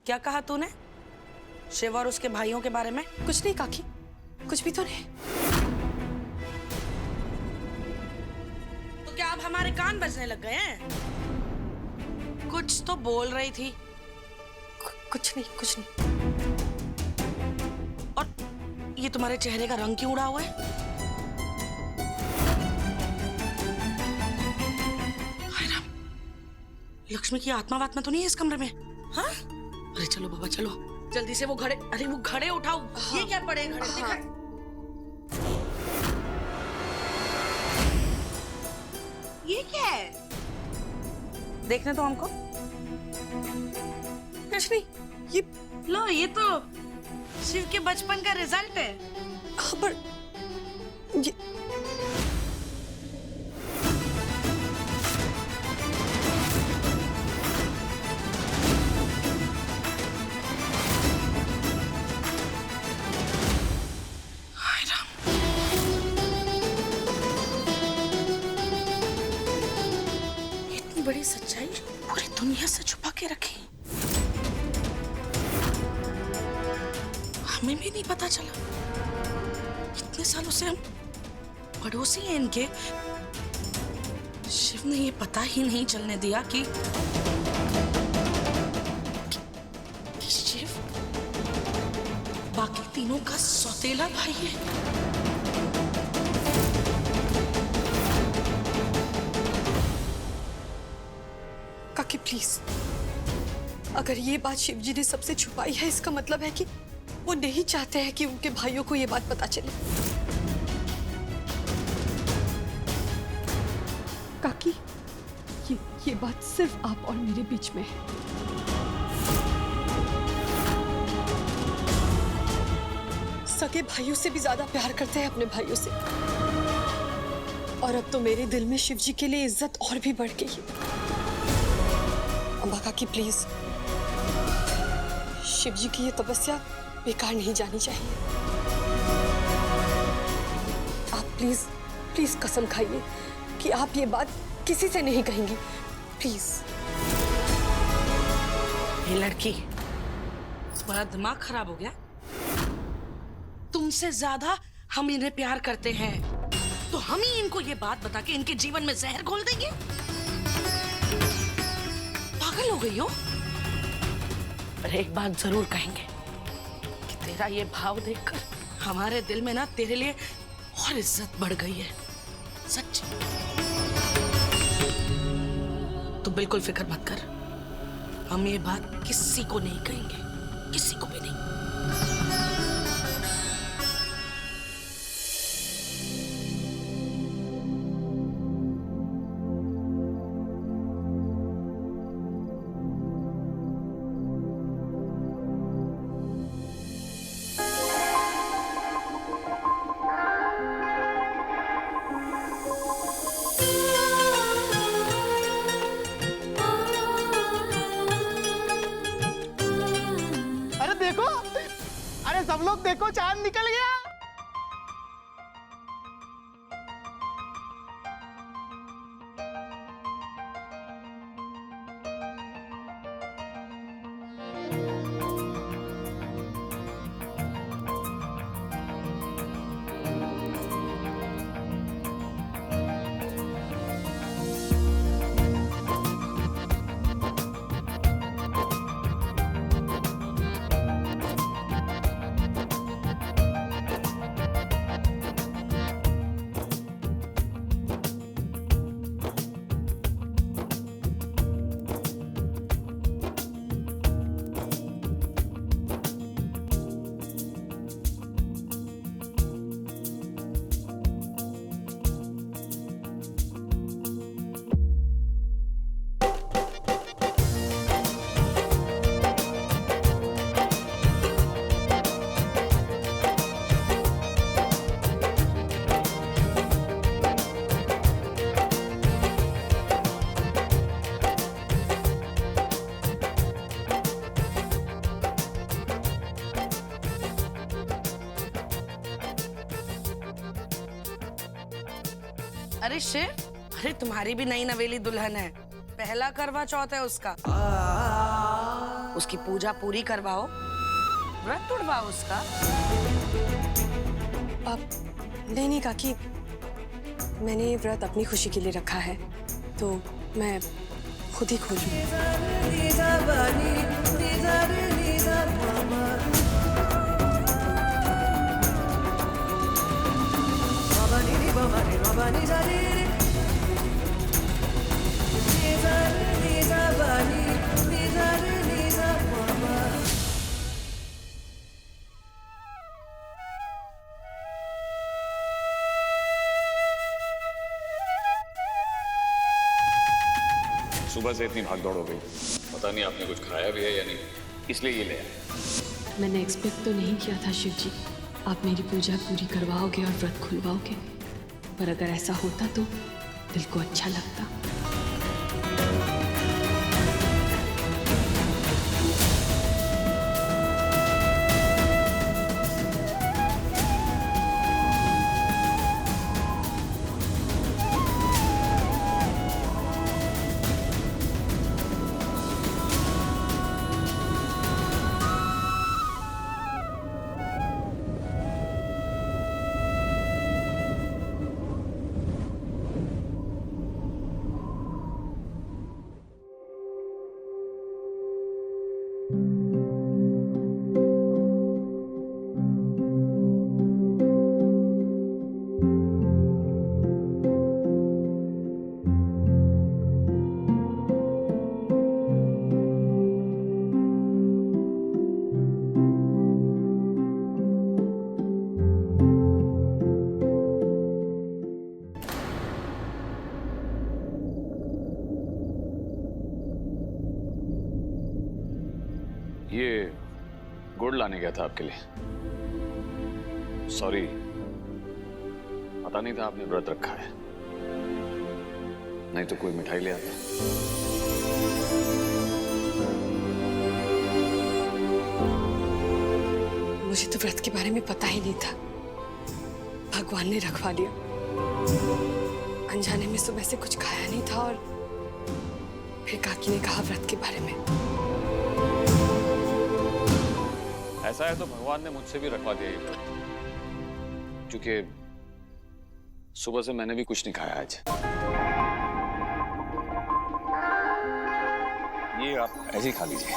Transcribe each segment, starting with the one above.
क्या कहा तूने शिव और उसके भाइयों के बारे में? कुछ नहीं काकी, कुछ भी तो नहीं। तो क्या अब हमारे कान बजने लग गए हैं? कुछ तो बोल रही थी। कुछ नहीं, कुछ नहीं। और ये तुम्हारे चेहरे का रंग क्यों उड़ा हुआ है? हाय राम, लक्ष्मी की आत्मा वात्मा तो नहीं है इस कमरे में? हाँ? अरे चलो बाबा चलो, जल्दी से वो घड़े, अरे वो घड़े उठाओ। हाँ। ये क्या पड़े घड़े? हाँ। ये क्या है? देखने तो हमको। कुछ नहीं, ये लो, ये तो शिव के बचपन का रिजल्ट है। हाँ, पर ये हाय राम, इतनी बड़ी सच्चाई पूरी दुनिया से छुपा के रखी, हमें भी नहीं पता चला। इतने सालों से हम पड़ोसी हैं इनके, शिव ने ये पता ही नहीं चलने दिया कि शिव बाकी तीनों का सौतेला भाई है। काकी प्लीज, अगर ये बात शिवजी ने सबसे छुपाई है, इसका मतलब है कि वो नहीं चाहते हैं कि उनके भाइयों को ये बात पता चले। काकी, ये बात सिर्फ आप और मेरे बीच में है। सगे भाइयों से भी ज्यादा प्यार करते हैं अपने भाइयों से, और अब तो मेरे दिल में शिवजी के लिए इज्जत और भी बढ़ गई है। अम्बा काकी प्लीज, शिवजी की ये तपस्या बेकार नहीं जानी चाहिए। आप प्लीज प्लीज कसम खाइए कि आप ये बात किसी से नहीं कहेंगी, प्लीज। ये लड़की, तुम्हारा दिमाग खराब हो गया? तुमसे ज्यादा हम इन्हें प्यार करते हैं, तो हम ही इनको ये बात बता के इनके जीवन में जहर घोल देंगे? पागल हो गई हो? पर एक बात जरूर कहेंगे कि तेरा ये भाव देखकर हमारे दिल में ना तेरे लिए और इज्जत बढ़ गई है, सच। तो बिल्कुल फिक्र मत कर, हम ये बात किसी को नहीं कहेंगे, किसी को भी नहीं। देखो, अरे सब लोग देखो, चांद निकल गया। अरे शिव, अरे तुम्हारी भी नई नवेली दुल्हन है, पहला करवा चौथ है उसका। उसकी पूजा पूरी करवाओ, व्रत तोड़वाओ उसका। अब नहीं काकी, मैंने ये व्रत अपनी खुशी के लिए रखा है, तो मैं खुद ही खोलूं। सुबह से इतनी भाग दौड़ हो गई, पता नहीं आपने कुछ खाया भी है या नहीं, इसलिए ये ले आए। मैंने एक्सपेक्ट तो नहीं किया था शिव जी, आप मेरी पूजा पूरी करवाओगे और व्रत खुलवाओगे, पर अगर ऐसा होता तो दिल को अच्छा लगता। ये गुड़ लाने गया था आपके लिए। सॉरी, पता नहीं था आपने व्रत रखा है, नहीं तो कोई मिठाई ले आता। मुझे तो व्रत के बारे में पता ही नहीं था, भगवान ने रखवा दिया। अनजाने में सुबह से कुछ खाया नहीं था और फिर काकी ने कहा व्रत के बारे में। ऐसा है तो भगवान ने मुझसे भी रखवा दिया ये व्रत, क्योंकि सुबह से मैंने भी कुछ नहीं खाया आज। ये आप ऐसे ही खा लीजिए।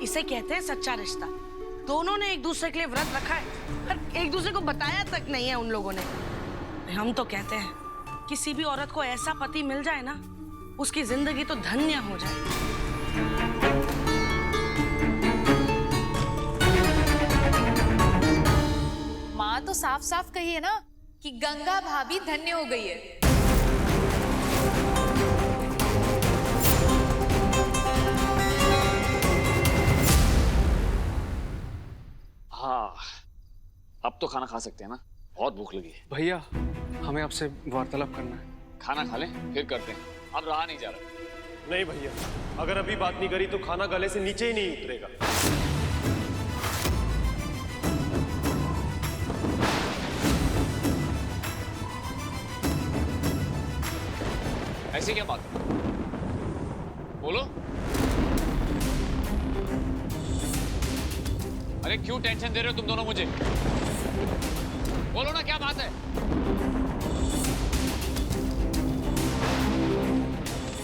इसे कहते हैं सच्चा रिश्ता। दोनों ने एक दूसरे के लिए व्रत रखा है, पर एक दूसरे को बताया तक नहीं है उन लोगों ने। हम तो कहते हैं किसी भी औरत को ऐसा पति मिल जाए ना, उसकी जिंदगी तो धन्य हो जाए। माँ तो साफ साफ कही है ना कि गंगा भाभी धन्य हो गई है। हाँ, अब तो खाना खा सकते हैं ना, बहुत भूख लगी है। भैया, हमें आपसे वार्तालाप करना है। खाना खा लें फिर करते हैं, अब रहा नहीं जा रहा। नहीं भैया, अगर अभी बात नहीं करी तो खाना गले से नीचे ही नहीं उतरेगा। ऐसी क्या बात है, बोलो। अरे क्यों टेंशन दे रहे हो तुम दोनों मुझे, बोलो ना क्या बात है।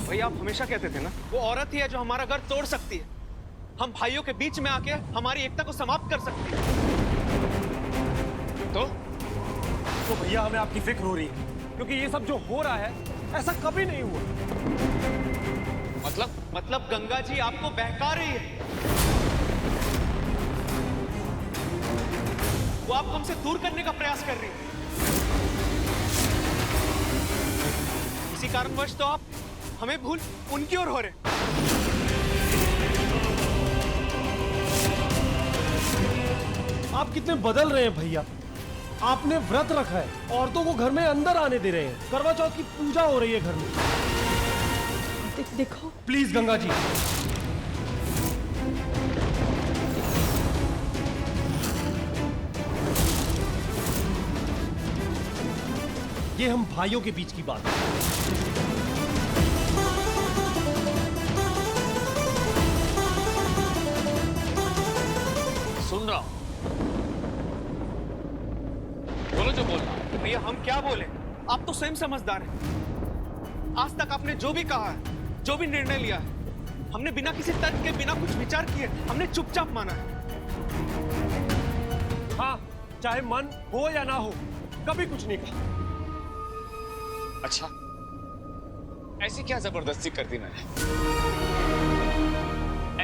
भैया, आप हमेशा कहते थे ना, वो औरत ही है जो हमारा घर तोड़ सकती है, हम भाइयों के बीच में आके हमारी एकता को समाप्त कर सकती है। तो भैया हमें आपकी फिक्र हो रही है, क्योंकि ये सब जो हो रहा है ऐसा कभी नहीं हुआ। मतलब गंगा जी आपको बहका रही है, वो आपको हमसे दूर करने का प्रयास कर रही है। इसी कारणवश तो आप हमें भूल उनकी ओर हो रहे। आप कितने बदल रहे हैं भैया। आपने व्रत रखा है, औरतों को घर में अंदर आने दे रहे हैं, करवा चौथ की पूजा हो रही है घर में। देखो प्लीज गंगा जी, ये हम भाइयों के बीच की बात है। सुन रहा हूं, बोलो जो बोलना। भैया हम क्या बोले, आप तो स्वयं समझदार हैं। आज तक आपने जो भी कहा है, जो भी निर्णय लिया है, हमने बिना किसी तर्क के, बिना कुछ विचार किए, हमने चुपचाप माना है। हाँ, चाहे मन हो या ना हो, कभी कुछ नहीं कहा। अच्छा, ऐसी क्या जबरदस्ती कर दी मैंने?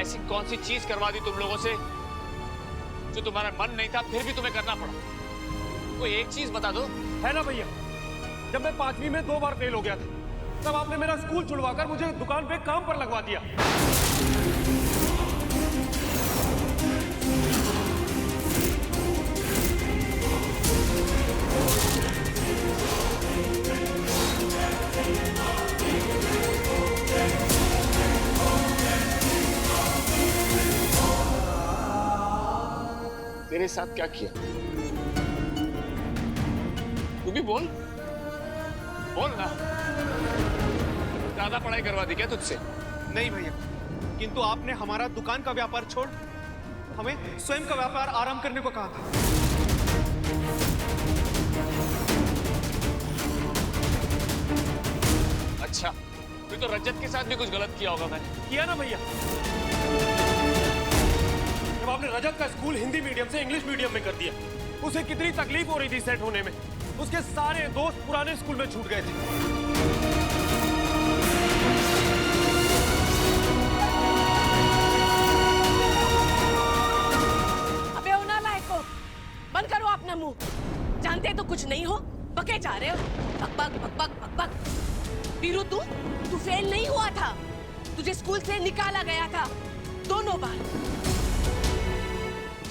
ऐसी कौन सी चीज करवा दी तुम लोगों से जो तुम्हारा मन नहीं था फिर भी तुम्हें करना पड़ा? कोई एक चीज बता दो। है ना भैया, जब मैं 5वीं में 2 बार फेल हो गया था, तब आपने मेरा स्कूल छुड़वाकर मुझे दुकान पे काम पर लगवा दिया। तेरे साथ क्या किया? तू भी बोल, बोल ना। ज्यादा पढ़ाई करवा दी क्या तुझसे? नहीं भैया, किंतु आपने हमारा दुकान का व्यापार छोड़ हमें स्वयं का व्यापार आरंभ करने को कहा था। अच्छा, फिर तो रजत के साथ भी कुछ गलत किया होगा मैंने। किया ना भैया। जब आपने रजत का स्कूल हिंदी मीडियम से इंग्लिश मीडियम में कर दिया, उसे कितनी तकलीफ हो रही थी सेट होने में। उसके सारे दोस्त पुराने स्कूल में छूट गए थे। अबे ओ नालायको, बंद करो अपना मुंह। जानते तो कुछ नहीं हो, बके जा रहे हो। बक बक बक बक बक बक। वीरू, तू फेल नहीं हुआ था, तुझे स्कूल से निकाला गया था 2 बार।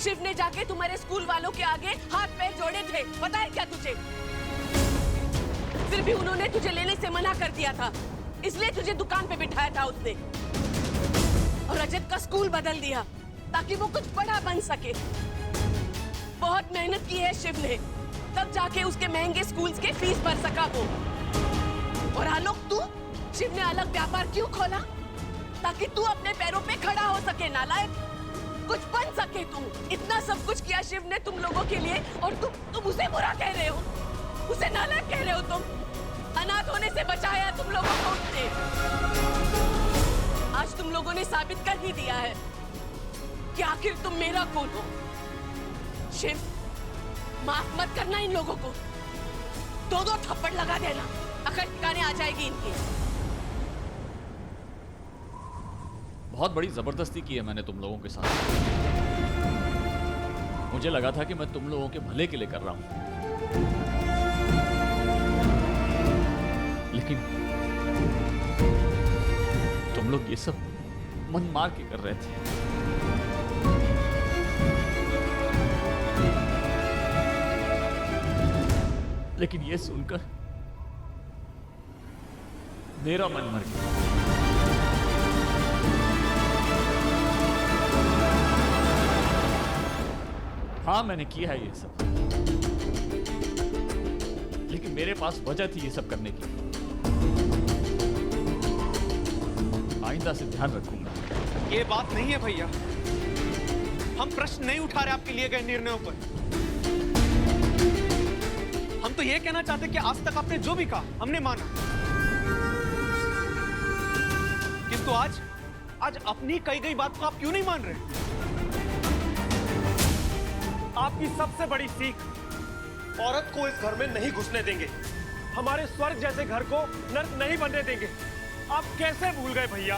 शिव ने जाके तुम्हारे स्कूल वालों के आगे हाथ पैर जोड़े थे, पता है क्या तुझे? फिर भी उन्होंने तुझे लेने से मना कर दिया था, इसलिए तुझे दुकान पे बिठाया था उसने। और रजत का स्कूल बदल दिया ताकि वो कुछ बड़ा बन सके। बहुत मेहनत की है शिव ने, तब जाके उसके महंगे स्कूल्स के फीस भर सका वो। और आलोक, तू शिव ने अलग व्यापार क्यों खोला? ताकि तू अपने पैरों पे खड़ा हो सके, नालायक, कुछ बन सके तू। इतना सब कुछ किया शिव ने तुम लोगों के लिए, और तुम उसे बुरा कह रहे हो, उसे नालायक कह रहे हो तुम। अनाथ होने से बचाया तुम लोगों को उसने। आज तुम लोगों ने साबित कर ही दिया है कि आखिर तुम मेरा कौन हो। शिव, माफ मत करना इन लोगों को, 2 थप्पड़ लगा देना, अकड़ ठिकाने आ जाएगी इनकी। बहुत बड़ी जबरदस्ती की है मैंने तुम लोगों के साथ। मुझे लगा था कि मैं तुम लोगों के भले के लिए कर रहा हूं, लेकिन तुम लोग ये सब मन मार के कर रहे थे। लेकिन ये सुनकर मेरा मन मर गया। हाँ, मैंने किया है ये सब, लेकिन मेरे पास वजह थी ये सब करने की। आइंदा से ध्यान रखूंगा। ये बात नहीं है भैया, हम प्रश्न नहीं उठा रहे आपके लिए गए निर्णयों पर। हम तो ये कहना चाहते कि आज तक आपने जो भी कहा हमने माना, किंतु आज अपनी कही गई बात को आप क्यों नहीं मान रहे? आपकी सबसे बड़ी सीख, औरत को इस घर में नहीं घुसने देंगे, हमारे स्वर्ग जैसे घर को नर्क नहीं बनने देंगे। आप कैसे भूल गए भैया?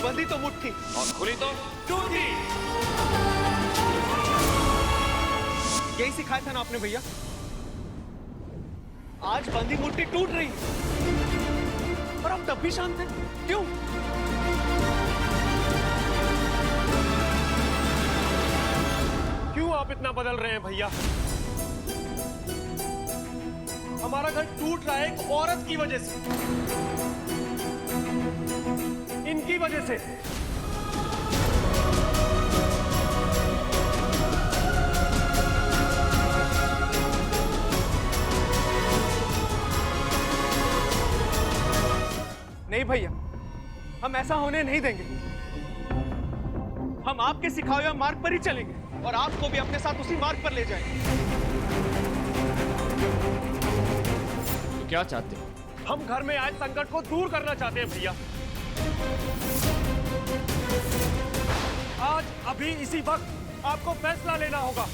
बंदी तो मुट्ठी और खुली तो टूटी। यही सिखाया था ना आपने भैया। आज बंदी मुट्ठी टूट रही है और आप तब भी शांत हैं, क्यों? क्यों आप इतना बदल रहे हैं भैया? हमारा घर टूट रहा है एक औरत की वजह से, इनकी वजह से। भैया, हम ऐसा होने नहीं देंगे। हम आपके सिखाए हुए मार्ग पर ही चलेंगे और आपको भी अपने साथ उसी मार्ग पर ले जाएंगे। तो क्या चाहते हो? हम घर में आए संकट को दूर करना चाहते हैं भैया। आज अभी इसी वक्त आपको फैसला लेना होगा।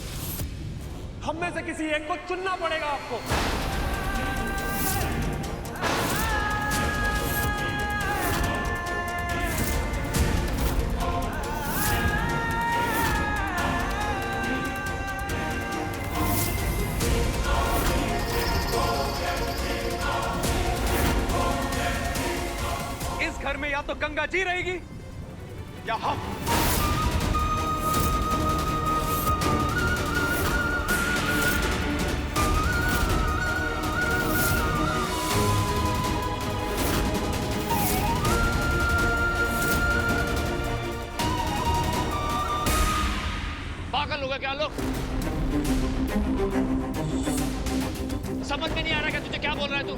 हम में से किसी एक को चुनना पड़ेगा आपको। इस घर में या तो गंगा जी रहेगी या हम। पागल हो गया क्या लोग? समझ में नहीं आ रहा क्या तुझे क्या बोल रहा है तू?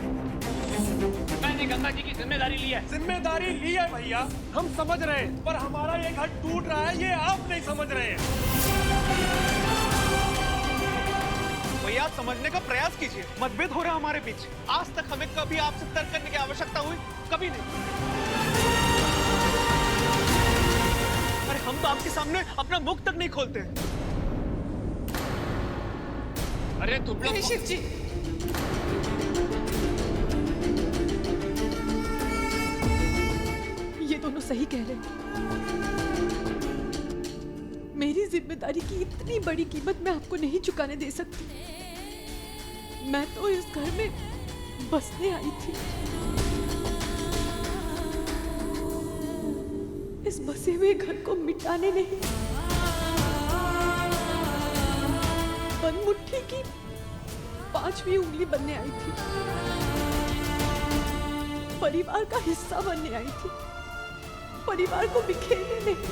मैंने गंगा जी की जिम्मेदारी ली है। जिम्मेदारी ली है भैया, हम समझ रहे हैं, पर हमारा ये घर टूट रहा है, ये आप नहीं समझ रहे हैं। भैया आप समझने का प्रयास कीजिए। मतभेद हो रहा है हमारे बीच। आज तक हमें कभी आपसे तर्क करने की आवश्यकता हुई? कभी नहीं। अरे हम तो आपके सामने अपना मुख तक नहीं खोलते। अरे तुम लोग शिव जी, ये दोनों सही कह रहे हैं। मेरी जिम्मेदारी की इतनी बड़ी कीमत मैं आपको नहीं चुकाने दे सकती। मैं तो इस घर में बसने आई थी, इस बसे हुए घर को मिटाने नहीं। बंद मुट्ठी की 5वीं उंगली बनने आई थी, परिवार का हिस्सा बनने आई थी, परिवार को बिखेरने नहीं।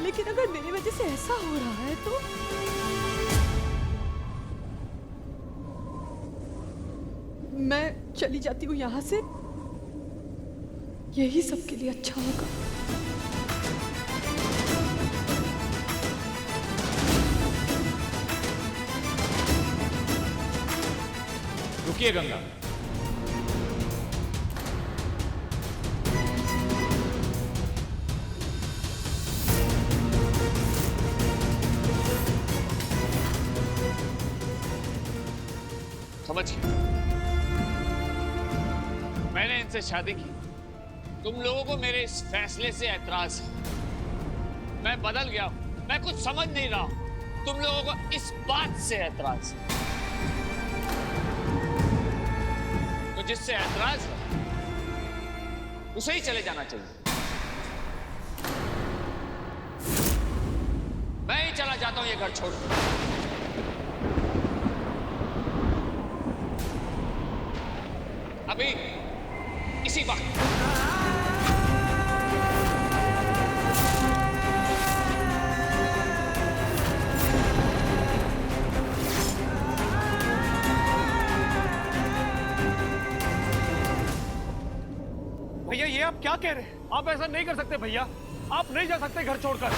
लेकिन अगर मेरी वजह से ऐसा हो रहा है तो मैं चली जाती हूँ यहाँ से, यही सबके लिए अच्छा होगा। रुकिए गंगा। समझ गया, मैंने इनसे शादी की। तुम लोगों को मेरे इस फैसले से ऐतराज है। मैं बदल गया हूं, मैं कुछ समझ नहीं रहा हूं। तुम लोगों को इस बात से ऐतराज है। तो जिससे ऐतराज है उसे ही चले जाना चाहिए। मैं ही चला जाता हूं ये घर छोड़। अभी इसी वक्त। भैया ये आप क्या कह रहे हैं? आप ऐसा नहीं कर सकते भैया, आप नहीं जा सकते घर छोड़कर।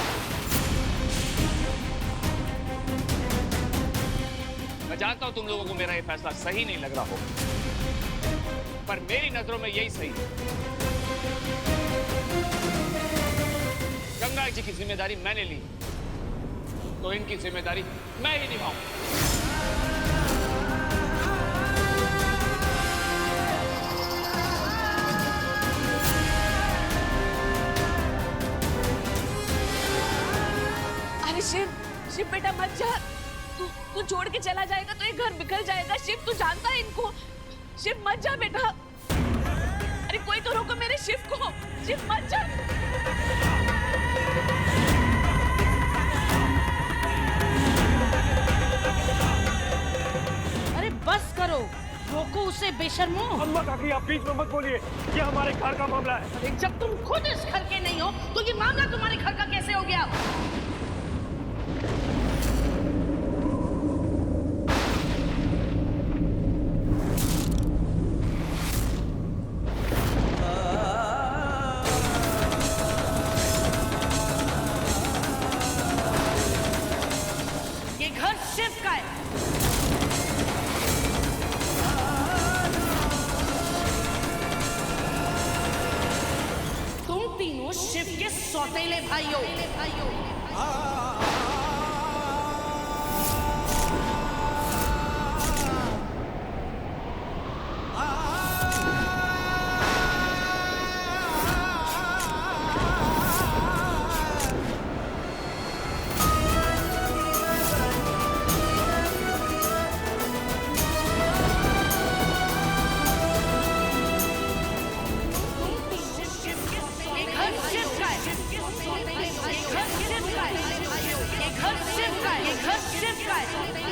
मैं जानता हूं तुम लोगों को मेरा ये फैसला सही नहीं लग रहा हो, पर मेरी नजरों में यही सही है। गंगा जी की जिम्मेदारी मैंने ली, तो इनकी जिम्मेदारी मैं ही निभाऊं। अरे शिव बेटा मत जा। तू छोड़ के चला जाएगा तो ये घर बिखर जाएगा। शिव तू जानता है इनको। शिव मत जा बेटा। अरे कोई तो रोको मेरे शिव को। शिव मत जा। अरे बस करो, रोको उसे बेशर्मो। अम्मा काकी आप बीच में मत बोलिए, ये हमारे घर का मामला है। अरे जब तुम खुद इस घर के नहीं हो तो ये मामला तुम्हारे घर का कैसे हो गया? शिव के सौतेले भाइयों। घर शिव का है।